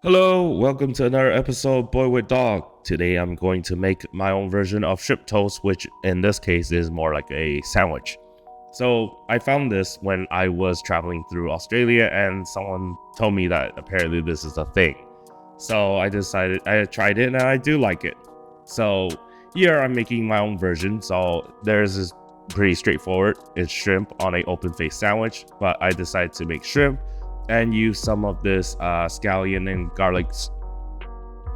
Hello, welcome to another episode Boy with Dog. Today I'm going to make my own version of shrimp toast, which in this case is more like a sandwich. So I found this when I was traveling through Australia and someone told me that apparently this is a thing. So I tried it and I do like it. So here I'm making my own version. So theirs is pretty straightforward. It's shrimp on an open face sandwich, but I decided to make shrimp and use some of this scallion and garlic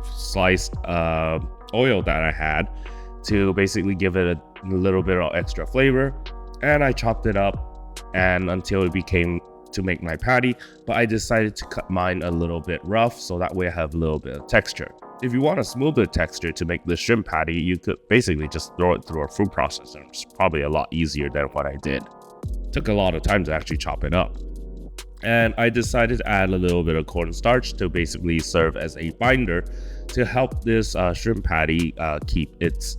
sliced oil that I had to basically give it a little bit of extra flavor. And I chopped it up and until it became to make my patty, but I decided to cut mine a little bit rough so that way I have a little bit of texture. If you want a smoother texture to make the shrimp patty, you could basically just throw it through a food processor. It's probably a lot easier than what I did. Took a lot of time to actually chop it up. And I decided to add a little bit of cornstarch to basically serve as a binder to help this shrimp patty keep its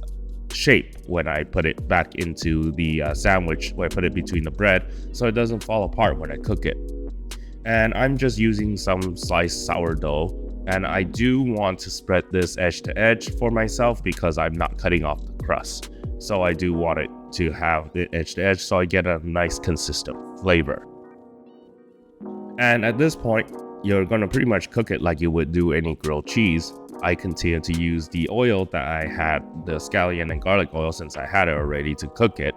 shape when I put it back into the sandwich, when I put it between the bread, so it doesn't fall apart when I cook it. And I'm just using some sliced sourdough, and I do want to spread this edge to edge for myself because I'm not cutting off the crust. So I do want it to have the edge to edge so I get a nice consistent flavor. And at this point, you're going to pretty much cook it like you would do any grilled cheese. I continue to use the oil that I had, the scallion and garlic oil, since I had it already to cook it.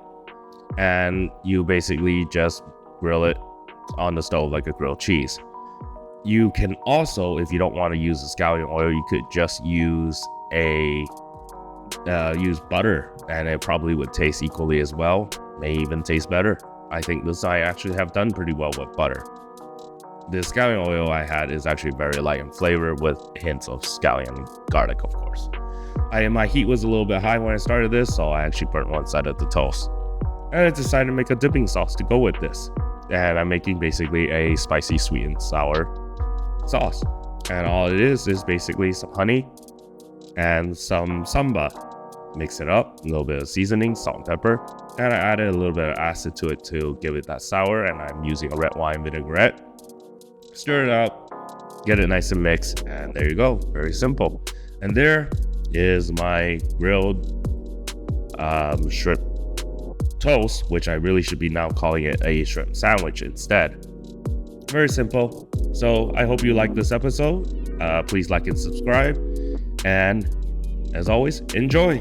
And you basically just grill it on the stove like a grilled cheese. You can also, if you don't want to use the scallion oil, you could just use use butter, and it probably would taste equally as well. May even taste better. I think this I actually have done pretty well with butter. The scallion oil I had is actually very light in flavor with hints of scallion and garlic, of course. My heat was a little bit high when I started this, so I actually burnt one side of the toast. And I decided to make a dipping sauce to go with this. And I'm making basically a spicy sweet and sour sauce. And all it is basically some honey and some samba. Mix it up, a little bit of seasoning, salt and pepper. And I added a little bit of acid to it to give it that sour, and I'm using a red wine vinaigrette. Stir it up, get it nice and mixed, and there you go. Very simple. And there is my grilled shrimp toast, which I really should be now calling it a shrimp sandwich instead. Very simple. So I hope you like this episode. Please like and subscribe, and as always, enjoy.